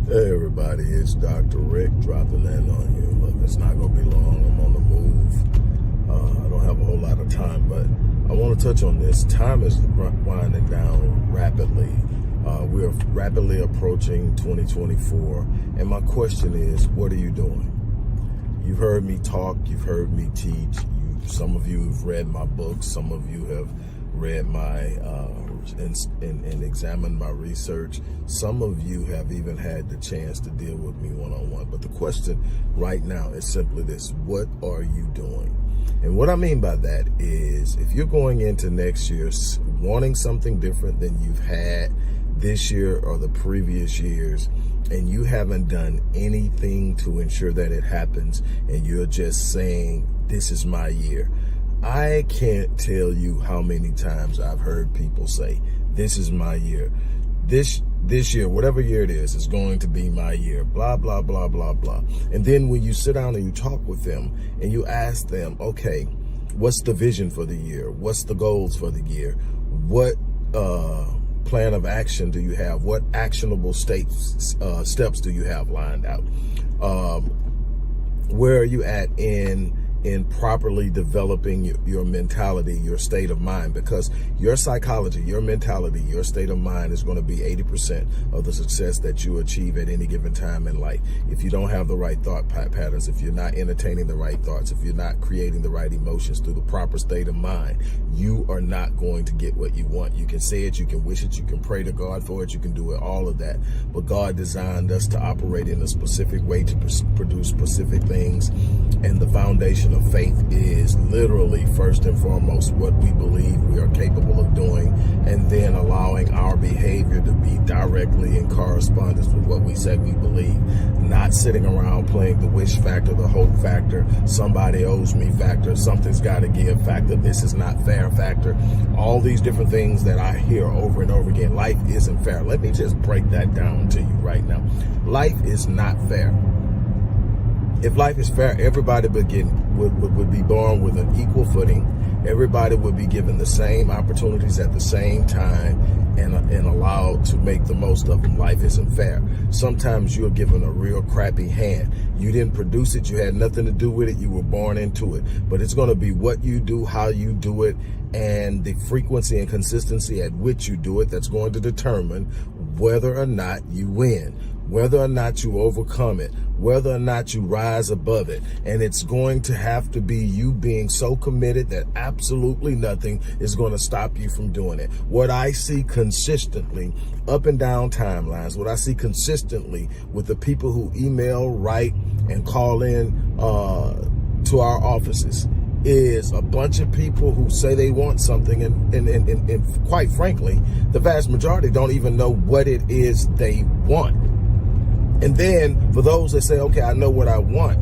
Hey everybody, it's Dr. Rick dropping in on you. Look, it's not going to be long. I'm on the move. I don't have a whole lot of time, but I want to touch on this. Time is winding down rapidly. We're rapidly approaching 2024, and my question is, what are you doing? You've heard me talk, you've heard me teach. Some of you have read my books, some of you have read my and examined my research. Some of you have even had the chance to deal with me one-on-one. But the question right now is simply this: what are you doing? And what I mean by that is, if you're going into next year wanting something different than you've had this year or the previous years, and you haven't done anything to ensure that it happens, and you're just saying, this is my year, I can't tell you how many times I've heard people say, this is my year. This year, whatever year it is going to be my year, blah, blah, blah, blah, blah. And then when you sit down and you talk with them and you ask them, okay, what's the vision for the year? What's the goals for the year? What plan of action do you have? What actionable steps do you have lined out? Where are you at in properly developing your mentality, your state of mind? Because your psychology, your mentality, your state of mind is going to be 80% of the success that you achieve at any given time in life. If you don't have the right thought patterns, if you're not entertaining the right thoughts, if you're not creating the right emotions through the proper state of mind, you are not going to get what you want. You can say it, you can wish it, you can pray to God for it, you can do it, all of that. But God designed us to operate in a specific way to produce specific things. And the foundation of faith is literally, first and foremost, what we believe we are capable of doing, and then allowing our behavior to be directly in correspondence with what we say we believe. Not sitting around playing the wish factor, the hope factor, somebody owes me factor, something's got to give factor, this is not fair factor. All these different things that I hear over and over again. Life isn't fair. Let me just break that down to you right now. Life is not fair. If life is fair, everybody would be born with an equal footing. Everybody would be given the same opportunities at the same time and allowed to make the most of them. Life isn't fair. Sometimes you're given a real crappy hand. You didn't produce it. You had nothing to do with it. You were born into it. But it's going to be what you do, how you do it, and the frequency and consistency at which you do it that's going to determine whether or not you win, whether or not you overcome it, whether or not you rise above it. And it's going to have to be you being so committed that absolutely nothing is going to stop you from doing it. What I see consistently up and down timelines, what I see consistently with the people who email, write, and call in to our offices is a bunch of people who say they want something, and quite frankly, the vast majority don't even know what it is they want. And then for those that say, okay, I know what I want,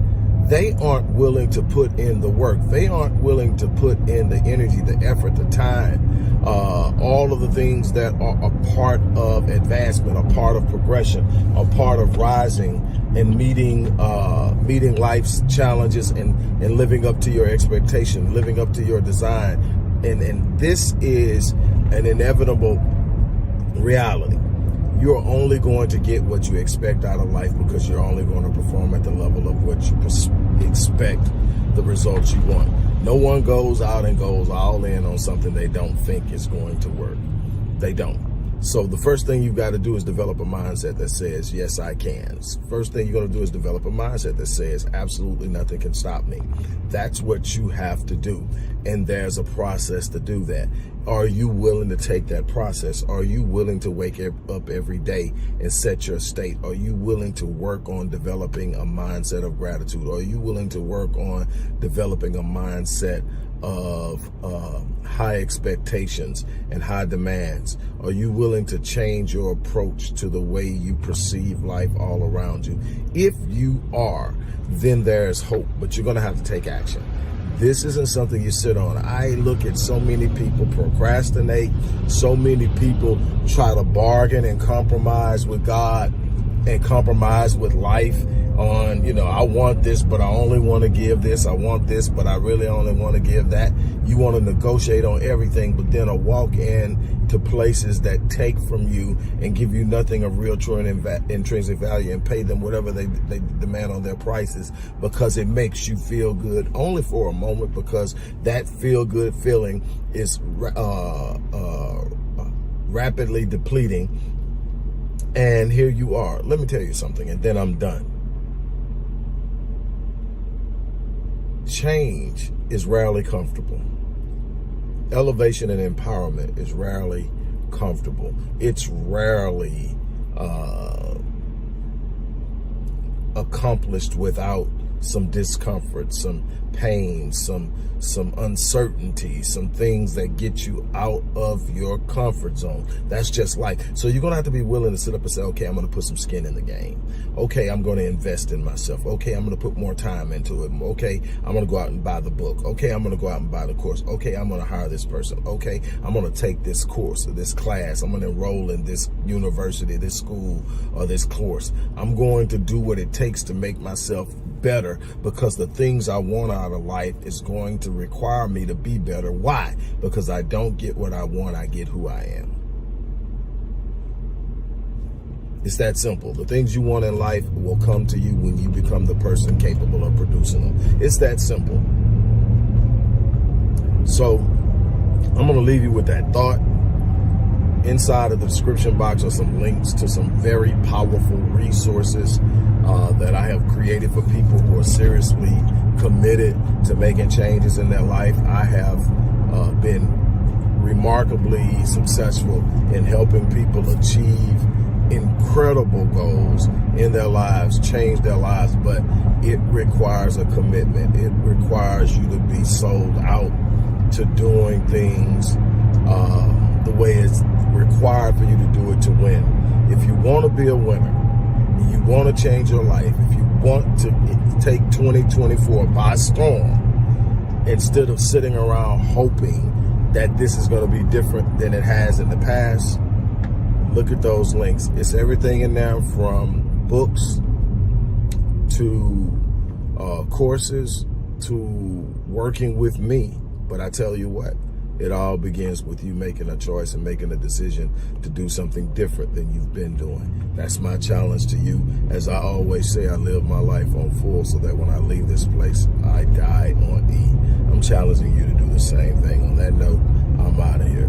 they aren't willing to put in the work. They aren't willing to put in the energy, the effort, the time, all of the things that are a part of advancement, a part of progression, a part of rising and meeting life's challenges and living up to your expectation, living up to your design. And this is an inevitable reality. You're only going to get what you expect out of life because you're only going to perform at the level of what you expect the results you want. No one goes out and goes all in on something they don't think is going to work. They don't. So the first thing you've got to do is develop a mindset that says, yes, I can. First thing you're going to do is develop a mindset that says, absolutely nothing can stop me. That's what you have to do. And there's a process to do that. Are you willing to take that process? Are you willing to wake up every day and set your state? Are you willing to work on developing a mindset of gratitude? Are you willing to work on developing a mindset of high expectations and high demands? Are you willing to change your approach to the way you perceive life all around you? If you are, then there's hope, but you're going to have to take action. This isn't something you sit on. I look at so many people procrastinate, so many people try to bargain and compromise with God, and compromise with life on, I want this, but I only want to give this. I want this, but I really only want to give that. You want to negotiate on everything, but then walk in to places that take from you and give you nothing of real, true, and intrinsic value, and pay them whatever they demand on their prices, because it makes you feel good only for a moment, because that feel good feeling is rapidly depleting. And here you are. Let me tell you something, and then I'm done. Change is rarely comfortable. Elevation and empowerment is rarely comfortable. It's rarely accomplished without some discomfort, some pain, some uncertainty, some things that get you out of your comfort zone. That's just life. So you're going to have to be willing to sit up and say, okay, I'm going to put some skin in the game. Okay, I'm going to invest in myself. Okay, I'm going to put more time into it. Okay, I'm going to go out and buy the book. Okay, I'm going to go out and buy the course. Okay, I'm going to hire this person. Okay, I'm going to take this course or this class. I'm going to enroll in this university, this school, or this course. I'm going to do what it takes to make myself better, because the things I want out of life is going to require me to be better. Why? Because I don't get what I want, I get who I am. It's that simple. The things you want in life will come to you when you become the person capable of producing them. It's that simple. So I'm going to leave you with that thought. Inside of the description box are some links to some very powerful resources that I have created for people who are seriously committed to making changes in their life. I have been remarkably successful in helping people achieve incredible goals in their lives, change their lives, but it requires a commitment. It requires you to be sold out to doing things the way it's required for you to do it to win. If you want to be a winner, you want to change your life, if you want to take 2024 by storm, instead of sitting around hoping that this is going to be different than it has in the past, look at those links. It's everything in there, from books to courses to working with me. But I tell you what, it all begins with you making a choice and making a decision to do something different than you've been doing. That's my challenge to you. As I always say, I live my life on full so that when I leave this place, I die on E. I'm challenging you to do the same thing. On that note, I'm out of here.